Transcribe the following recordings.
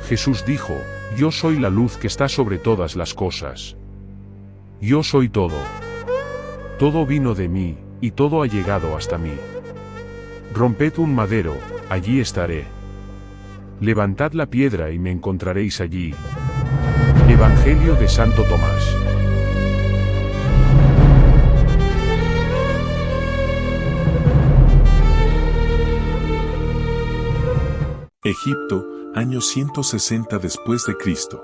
Jesús dijo, yo soy la luz que está sobre todas las cosas. Yo soy todo. Todo vino de mí, y todo ha llegado hasta mí. Romped un madero, allí estaré. Levantad la piedra y me encontraréis allí. Evangelio de Santo Tomás. Egipto, año 160 después de Cristo.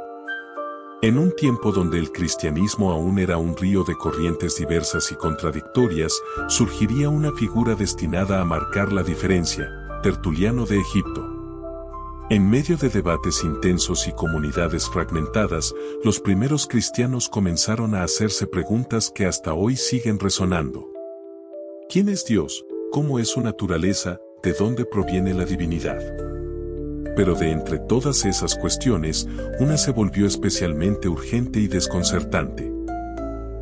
En un tiempo donde el cristianismo aún era un río de corrientes diversas y contradictorias, surgiría una figura destinada a marcar la diferencia, Tertuliano de Egipto. En medio de debates intensos y comunidades fragmentadas, los primeros cristianos comenzaron a hacerse preguntas que hasta hoy siguen resonando. ¿Quién es Dios? ¿Cómo es su naturaleza? ¿De dónde proviene la divinidad? Pero de entre todas esas cuestiones, una se volvió especialmente urgente y desconcertante.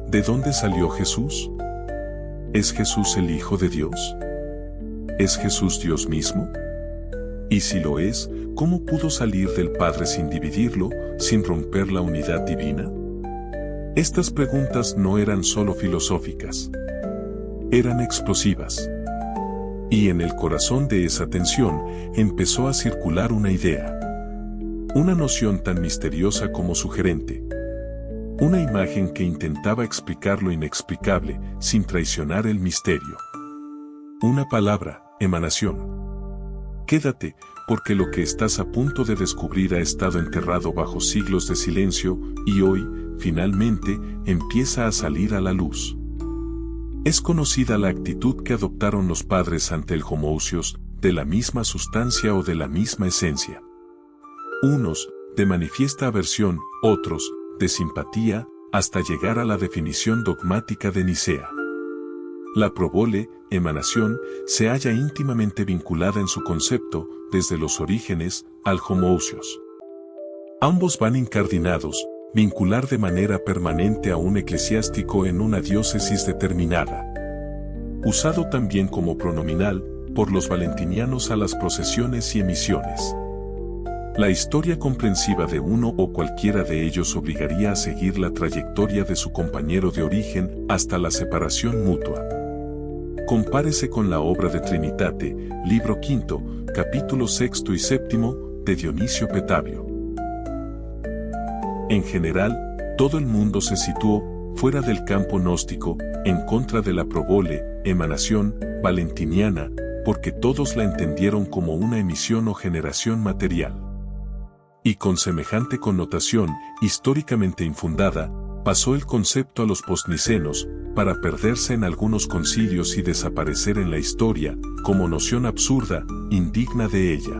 ¿De dónde salió Jesús? ¿Es Jesús el Hijo de Dios? ¿Es Jesús Dios mismo? Y si lo es, ¿cómo pudo salir del Padre sin dividirlo, sin romper la unidad divina? Estas preguntas no eran solo filosóficas. Eran explosivas. Y en el corazón de esa tensión empezó a circular una idea. Una noción tan misteriosa como sugerente. Una imagen que intentaba explicar lo inexplicable sin traicionar el misterio. Una palabra, emanación. Quédate, porque lo que estás a punto de descubrir ha estado enterrado bajo siglos de silencio y hoy, finalmente, empieza a salir a la luz. Es conocida la actitud que adoptaron los padres ante el homoousios, de la misma sustancia o de la misma esencia. Unos, de manifiesta aversión, otros, de simpatía, hasta llegar a la definición dogmática de Nicea. La probole, emanación, se halla íntimamente vinculada en su concepto, desde los orígenes, al homoousios. Ambos van incardinados, vincular de manera permanente a un eclesiástico en una diócesis determinada. Usado también como pronominal, por los valentinianos a las procesiones y emisiones. La historia comprensiva de uno o cualquiera de ellos obligaría a seguir la trayectoria de su compañero de origen hasta la separación mutua. Compárese con la obra de Trinitate, libro quinto, capítulos sexto y séptimo, de Dionisio Petavio. En general, todo el mundo se situó fuera del campo gnóstico, en contra de la probole, emanación, valentiniana, porque todos la entendieron como una emisión o generación material. Y con semejante connotación, históricamente infundada, pasó el concepto a los postnicenos, para perderse en algunos concilios y desaparecer en la historia, como noción absurda, indigna de ella.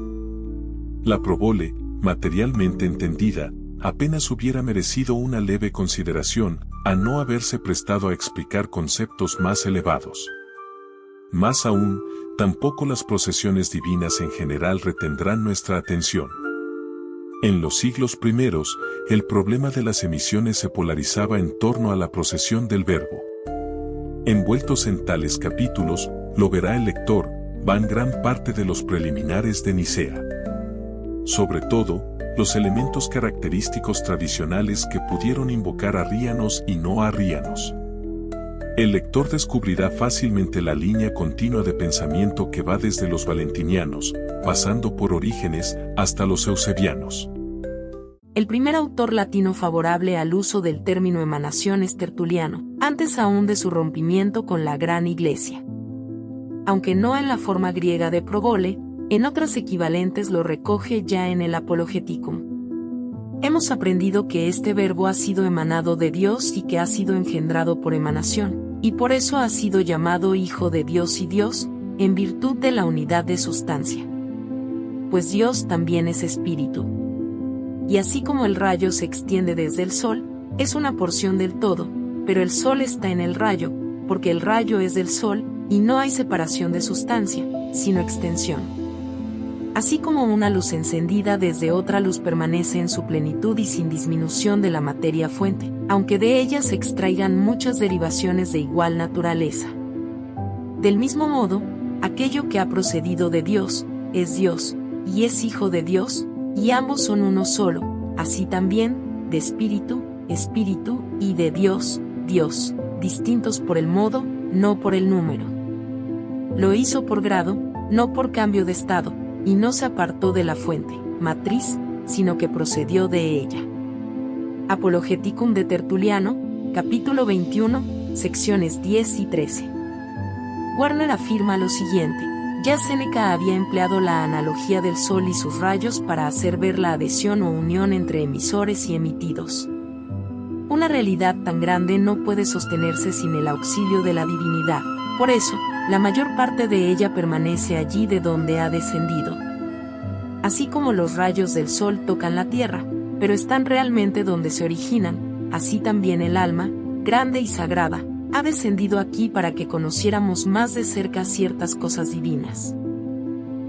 La probole, materialmente entendida, apenas hubiera merecido una leve consideración, a no haberse prestado a explicar conceptos más elevados. Más aún, tampoco las procesiones divinas en general retendrán nuestra atención. En los siglos primeros, el problema de las emisiones se polarizaba en torno a la procesión del Verbo. Envueltos en tales capítulos, lo verá el lector, van gran parte de los preliminares de Nicea. Sobre todo, los elementos característicos tradicionales que pudieron invocar arrianos y no arrianos. El lector descubrirá fácilmente la línea continua de pensamiento que va desde los valentinianos, pasando por Orígenes, hasta los eusebianos. El primer autor latino favorable al uso del término emanación es Tertuliano, antes aún de su rompimiento con la Gran Iglesia. Aunque no en la forma griega de probole, en otras equivalentes lo recoge ya en el Apologeticum. Hemos aprendido que este verbo ha sido emanado de Dios y que ha sido engendrado por emanación, y por eso ha sido llamado Hijo de Dios y Dios, en virtud de la unidad de sustancia. Pues Dios también es espíritu. Y así como el rayo se extiende desde el sol, es una porción del todo, pero el sol está en el rayo, porque el rayo es del sol, y no hay separación de sustancia, sino extensión. Así como una luz encendida desde otra luz permanece en su plenitud y sin disminución de la materia fuente, aunque de ella se extraigan muchas derivaciones de igual naturaleza. Del mismo modo, aquello que ha procedido de Dios, es Dios, y es Hijo de Dios, y ambos son uno solo, así también, de espíritu, espíritu, y de Dios, Dios, distintos por el modo, no por el número. Lo hizo por grado, no por cambio de estado, y no se apartó de la fuente, matriz, sino que procedió de ella. Apologeticum de Tertuliano, capítulo 21, secciones 10 y 13. Werner afirma lo siguiente: ya Séneca había empleado la analogía del sol y sus rayos para hacer ver la adhesión o unión entre emisores y emitidos. Una realidad tan grande no puede sostenerse sin el auxilio de la divinidad, por eso, la mayor parte de ella permanece allí de donde ha descendido. Así como los rayos del sol tocan la tierra, pero están realmente donde se originan, así también el alma, grande y sagrada, ha descendido aquí para que conociéramos más de cerca ciertas cosas divinas.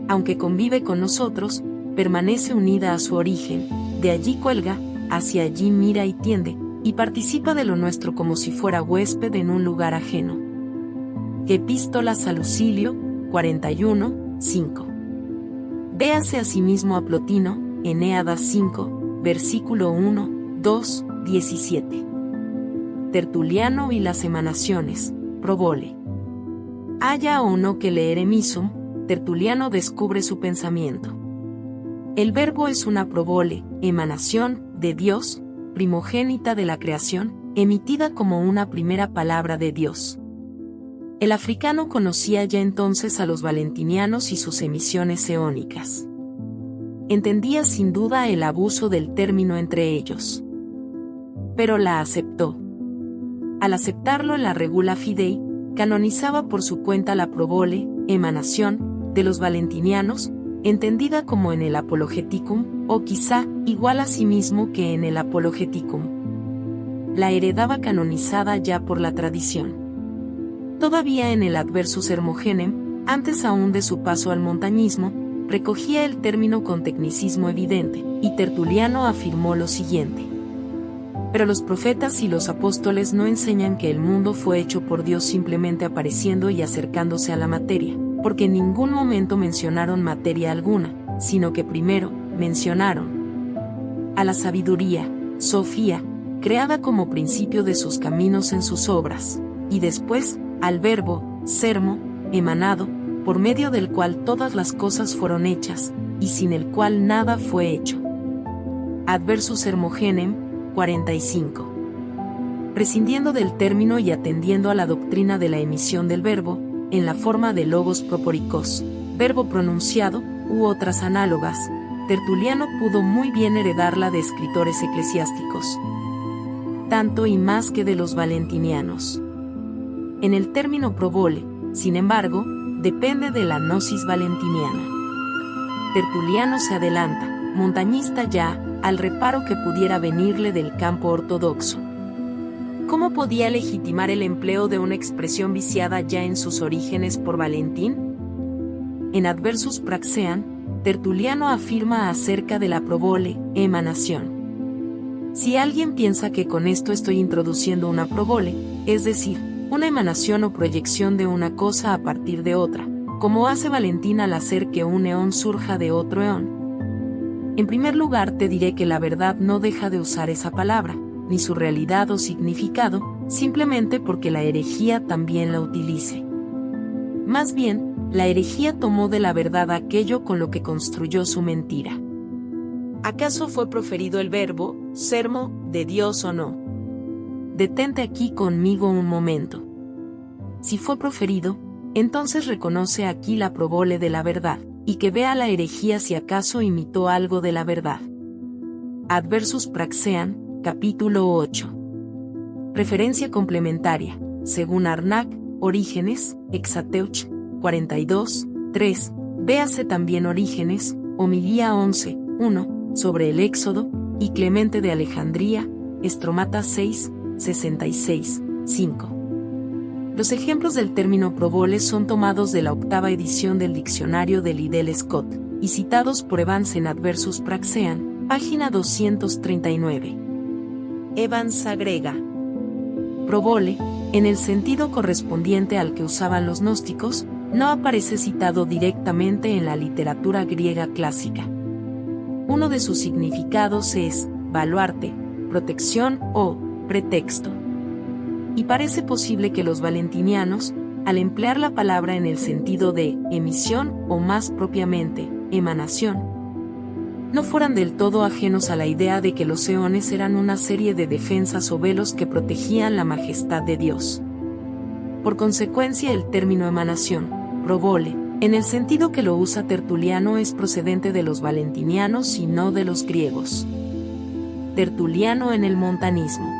Aunque convive con nosotros, permanece unida a su origen, de allí cuelga, hacia allí mira y tiende, y participa de lo nuestro como si fuera huésped en un lugar ajeno. Epístolas a Lucilio, 41, 5. Véase asimismo a Plotino, Eneadas 5, versículo 1, 2, 17. Tertuliano y las emanaciones, Probole. Haya o no que leer Emisum, Tertuliano descubre su pensamiento. El verbo es una probole, emanación, de Dios, primogénita de la creación, emitida como una primera palabra de Dios. El africano conocía ya entonces a los valentinianos y sus emisiones eónicas. Entendía sin duda el abuso del término entre ellos. Pero la aceptó. Al aceptarlo la Regula Fidei, canonizaba por su cuenta la probole, emanación, de los valentinianos, entendida como en el Apologeticum, o quizá, igual a sí mismo que en el Apologeticum. La heredaba canonizada ya por la tradición. Todavía en el Adversus Hermogenem, antes aún de su paso al montañismo, recogía el término con tecnicismo evidente, y Tertuliano afirmó lo siguiente: pero los profetas y los apóstoles no enseñan que el mundo fue hecho por Dios simplemente apareciendo y acercándose a la materia, porque en ningún momento mencionaron materia alguna, sino que primero mencionaron a la sabiduría, Sofía, creada como principio de sus caminos en sus obras, y después, al verbo, sermo, emanado, por medio del cual todas las cosas fueron hechas, y sin el cual nada fue hecho. Adversus Hermogenem, 45. Prescindiendo del término y atendiendo a la doctrina de la emisión del verbo, en la forma de logos proporicos, verbo pronunciado, u otras análogas, Tertuliano pudo muy bien heredarla de escritores eclesiásticos, tanto y más que de los valentinianos. En el término probole, sin embargo, depende de la gnosis valentiniana. Tertuliano se adelanta, montañista ya, al reparo que pudiera venirle del campo ortodoxo. ¿Cómo podía legitimar el empleo de una expresión viciada ya en sus orígenes por Valentín? En Adversus Praxean, Tertuliano afirma acerca de la probole, emanación. Si alguien piensa que con esto estoy introduciendo una probole, es decir, una emanación o proyección de una cosa a partir de otra, como hace Valentín al hacer que un eón surja de otro eón. En primer lugar te diré que la verdad no deja de usar esa palabra, ni su realidad o significado, simplemente porque la herejía también la utilice. Más bien, la herejía tomó de la verdad aquello con lo que construyó su mentira. ¿Acaso fue proferido el verbo, sermo, de Dios o no? Detente aquí conmigo un momento. Si fue proferido, entonces reconoce aquí la probole de la verdad, y que vea la herejía si acaso imitó algo de la verdad. Adversus Praxean, capítulo 8. Referencia complementaria, según Arnac, Orígenes, Exateuch, 42, 3, véase también Orígenes, Homilía 11, 1, sobre el Éxodo, y Clemente de Alejandría, Estromata 6, 66, 5. Los ejemplos del término probole son tomados de la 8ª edición del diccionario de Liddell Scott, y citados por Evans en Adversus Praxean, página 239. Evans agrega: probole, en el sentido correspondiente al que usaban los gnósticos, no aparece citado directamente en la literatura griega clásica. Uno de sus significados es baluarte, protección o pretexto. Y parece posible que los valentinianos, al emplear la palabra en el sentido de emisión o más propiamente, emanación, no fueran del todo ajenos a la idea de que los eones eran una serie de defensas o velos que protegían la majestad de Dios. Por consecuencia, el término emanación, probole, en el sentido que lo usa Tertuliano, es procedente de los valentinianos y no de los griegos. Tertuliano en el montanismo.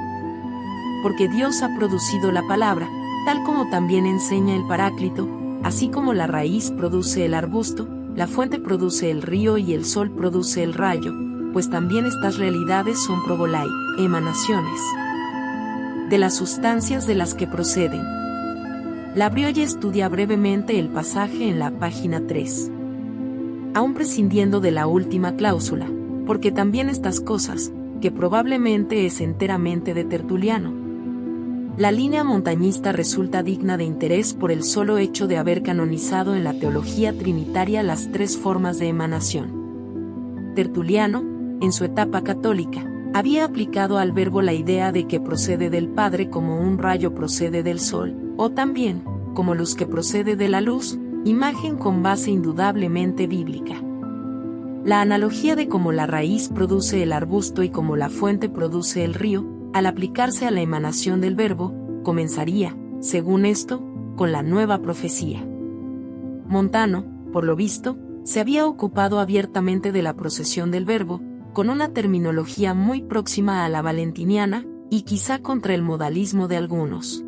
Porque Dios ha producido la palabra, tal como también enseña el Paráclito, así como la raíz produce el arbusto, la fuente produce el río y el sol produce el rayo, pues también estas realidades son probolai, emanaciones de las sustancias de las que proceden. La Briolla estudia brevemente el pasaje en la página 3. Aún prescindiendo de la última cláusula, porque también estas cosas, que probablemente es enteramente de Tertuliano. La línea montañista resulta digna de interés por el solo hecho de haber canonizado en la teología trinitaria las tres formas de emanación. Tertuliano, en su etapa católica, había aplicado al verbo la idea de que procede del Padre como un rayo procede del sol, o también, como luz que procede de la luz, imagen con base indudablemente bíblica. La analogía de cómo la raíz produce el arbusto y cómo la fuente produce el río, al aplicarse a la emanación del verbo, comenzaría, según esto, con la nueva profecía. Montano, por lo visto, se había ocupado abiertamente de la procesión del verbo, con una terminología muy próxima a la valentiniana, y quizá contra el modalismo de algunos.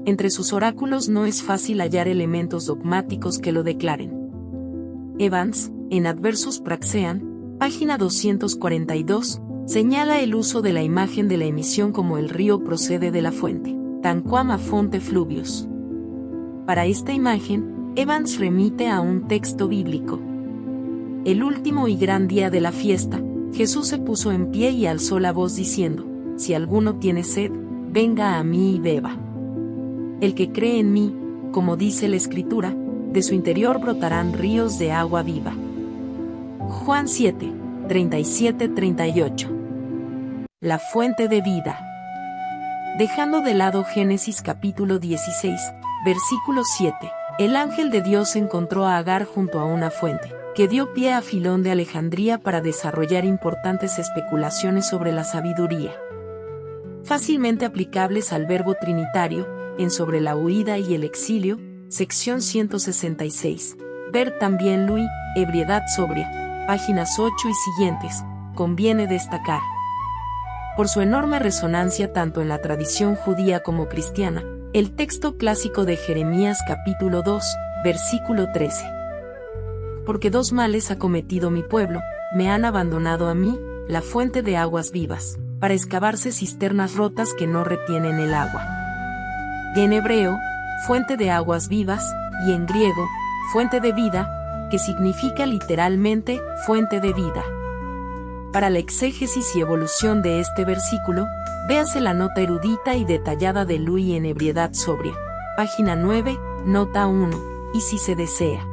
Entre sus oráculos no es fácil hallar elementos dogmáticos que lo declaren. Evans, en Adversus Praxean, página 242, señala el uso de la imagen de la emisión como el río procede de la fuente, tanquam a fonte fluvius. Para esta imagen, Evans remite a un texto bíblico. El último y gran día de la fiesta, Jesús se puso en pie y alzó la voz diciendo: si alguno tiene sed, venga a mí y beba. El que cree en mí, como dice la Escritura, de su interior brotarán ríos de agua viva. Juan 7, 37-38. La fuente de vida. Dejando de lado Génesis capítulo 16, versículo 7, el ángel de Dios encontró a Agar junto a una fuente, que dio pie a Filón de Alejandría para desarrollar importantes especulaciones sobre la sabiduría, fácilmente aplicables al verbo trinitario, en Sobre la huida y el exilio, sección 166. Ver también Luis, Ebriedad sobria, páginas 8 y siguientes. Conviene destacar, por su enorme resonancia tanto en la tradición judía como cristiana, el texto clásico de Jeremías capítulo 2, versículo 13. Porque dos males ha cometido mi pueblo, me han abandonado a mí, la fuente de aguas vivas, para excavarse cisternas rotas que no retienen el agua. En hebreo, fuente de aguas vivas, y en griego, fuente de vida, que significa literalmente fuente de vida. Para la exégesis y evolución de este versículo, véase la nota erudita y detallada de Luis en Ebriedad sobria, página 9, nota 1, y si se desea.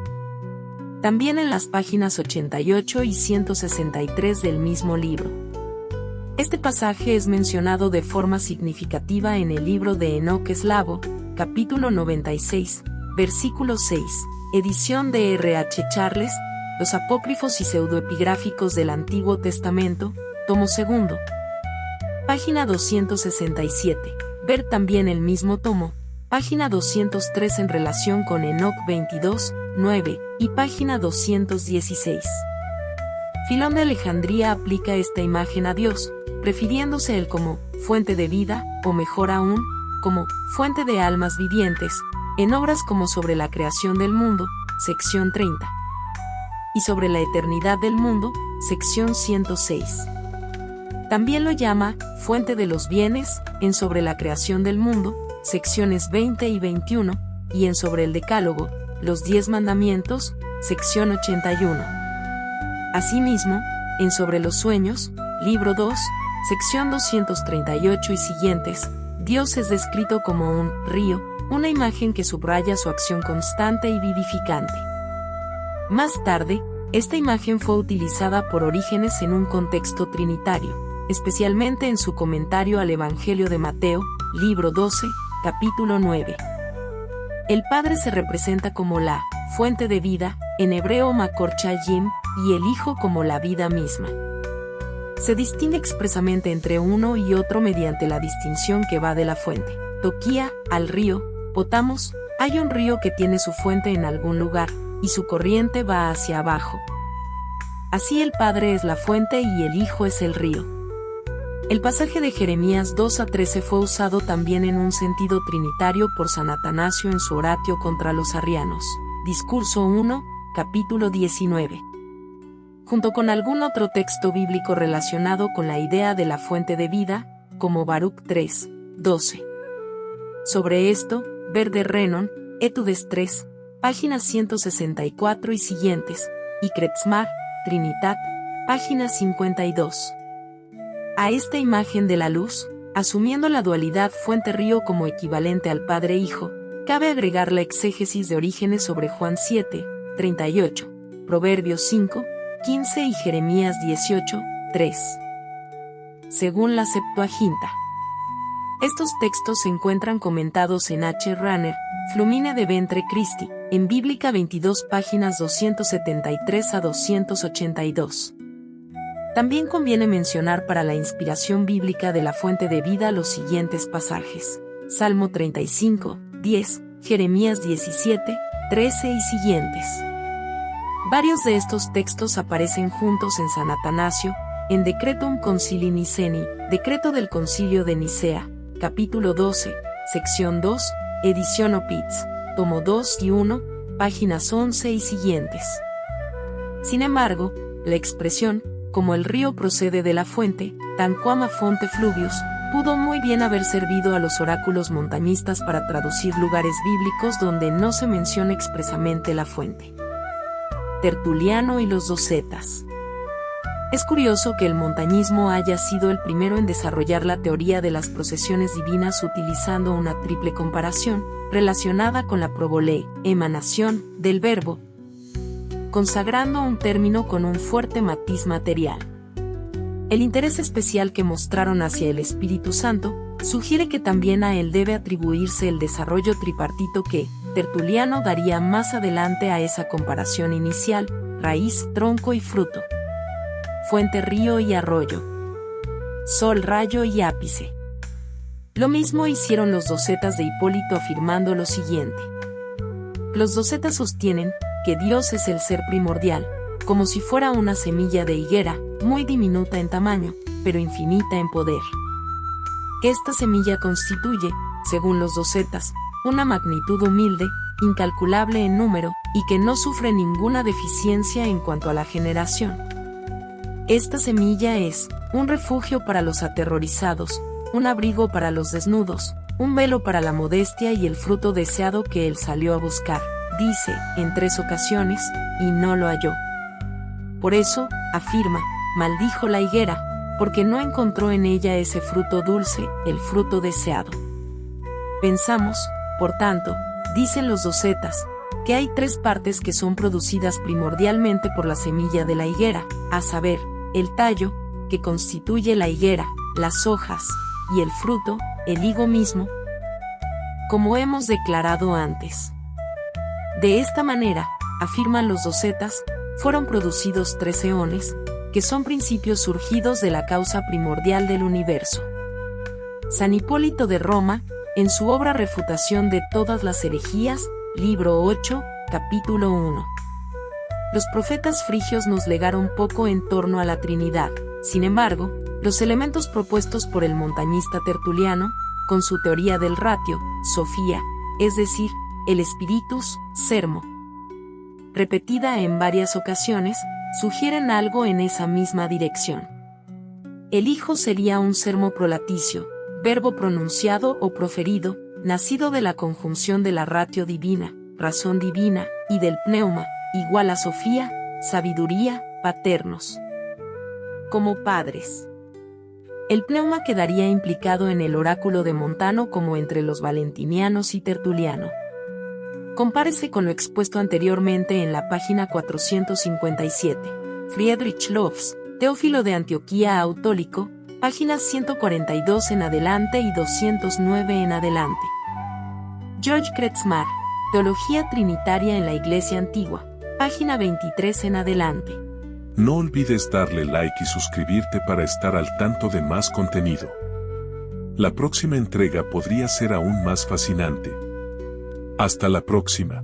También en las páginas 88 y 163 del mismo libro. Este pasaje es mencionado de forma significativa en el libro de Enoc Eslavo, capítulo 96, versículo 6, edición de R.H. Charles, Los apócrifos y pseudoepigráficos del Antiguo Testamento, tomo 2, página 267, ver también el mismo tomo, página 203 en relación con Enoc 22, 9, y página 216. Filón de Alejandría aplica esta imagen a Dios, refiriéndose él como fuente de vida, o mejor aún, como fuente de almas vivientes, en obras como Sobre la creación del mundo, sección 30, y Sobre la eternidad del mundo, sección 106. También lo llama fuente de los bienes, en Sobre la creación del mundo, secciones 20 y 21, y en Sobre el Decálogo, los 10 mandamientos, sección 81. Asimismo, en Sobre los sueños, libro 2, sección 238 y siguientes, Dios es descrito como un río, una imagen que subraya su acción constante y vivificante. Más tarde, Esta imagen fue utilizada por Orígenes en un contexto trinitario, especialmente en su comentario al Evangelio de Mateo, libro 12, capítulo 9. El Padre se representa como la fuente de vida, en hebreo Makor Chayim, y el Hijo como la vida misma. Se distingue expresamente entre uno y otro mediante la distinción que va de la fuente, Toquía, al río, Potamos. Hay un río que tiene su fuente en algún lugar, y su corriente va hacia abajo. Así el Padre es la fuente y el Hijo es el río. El pasaje de Jeremías 2:13 fue usado también en un sentido trinitario por San Atanasio en su oratio contra los arrianos, Discurso 1, capítulo 19. Junto con algún otro texto bíblico relacionado con la idea de la fuente de vida, como Baruch 3:12. Sobre esto, ver de Renon, Etudes 3, páginas 164 y siguientes, y Kretzmar, Trinitat, página 52. A esta imagen de la luz, asumiendo la dualidad fuente-río como equivalente al Padre-Hijo, cabe agregar la exégesis de Orígenes sobre Juan 7, 38, Proverbios 5, 15 y Jeremías 18, 3. Según la Septuaginta. Estos textos se encuentran comentados en H. Ranner, Flumine de Ventre Christi, en Bíblica 22 páginas 273 a 282. También conviene mencionar para la inspiración bíblica de la fuente de vida los siguientes pasajes: Salmo 35, 10, Jeremías 17, 13 y siguientes. Varios de estos textos aparecen juntos en San Atanasio, en Decretum Concilii Niceni, Decreto del Concilio de Nicea, capítulo 12, sección 2, edición Opitz, tomo 2 y 1, páginas 11 y siguientes. Sin embargo, la expresión, como el río procede de la fuente, tanquam a fonte fluvius, pudo muy bien haber servido a los oráculos montañistas para traducir lugares bíblicos donde no se menciona expresamente la fuente. Tertuliano y los docetas. Es curioso que el montañismo haya sido el primero en desarrollar la teoría de las procesiones divinas utilizando una triple comparación, relacionada con la probolé, emanación, del verbo, consagrando un término con un fuerte matiz material. El interés especial que mostraron hacia el Espíritu Santo, sugiere que también a él debe atribuirse el desarrollo tripartito que Tertuliano daría más adelante a esa comparación inicial, raíz, tronco y fruto. Fuente, río y arroyo. Sol, rayo y ápice. Lo mismo hicieron los docetas de Hipólito afirmando lo siguiente. Los docetas sostienen que Dios es el ser primordial, como si fuera una semilla de higuera, muy diminuta en tamaño, pero infinita en poder. Esta semilla constituye, según los docetas, una magnitud humilde, incalculable en número, y que no sufre ninguna deficiencia en cuanto a la generación. Esta semilla es un refugio para los aterrorizados, un abrigo para los desnudos, un velo para la modestia y el fruto deseado que él salió a buscar, dice, en 3 ocasiones, y no lo halló. Por eso, afirma, maldijo la higuera, porque no encontró en ella ese fruto dulce, el fruto deseado. Pensamos, por tanto, dicen los docetas, que hay 3 partes que son producidas primordialmente por la semilla de la higuera, a saber, el tallo, que constituye la higuera, las hojas, y el fruto, el higo mismo, como hemos declarado antes. De esta manera, afirman los docetas, fueron producidos 3 eones, que son principios surgidos de la causa primordial del universo. San Hipólito de Roma, en su obra Refutación de todas las herejías, libro 8, capítulo 1. Los profetas frigios nos legaron poco en torno a la Trinidad. Sin embargo, los elementos propuestos por el montañista Tertuliano, con su teoría del ratio, Sofía, es decir, el Spiritus, Sermo, repetida en varias ocasiones, sugieren algo en esa misma dirección. El Hijo sería un sermo prolaticio, verbo pronunciado o proferido, nacido de la conjunción de la ratio divina, razón divina, y del pneuma, igual a Sofía, sabiduría, paternos. Como padres. El pneuma quedaría implicado en el oráculo de Montano como entre los valentinianos y Tertuliano. Compárese con lo expuesto anteriormente en la página 457. Friedrich Lofs, Teófilo de Antioquía Autólico, páginas 142 en adelante y 209 en adelante. George Kretzmar, Teología Trinitaria en la Iglesia Antigua, página 23 en adelante. No olvides darle like y suscribirte para estar al tanto de más contenido. La próxima entrega podría ser aún más fascinante. Hasta la próxima.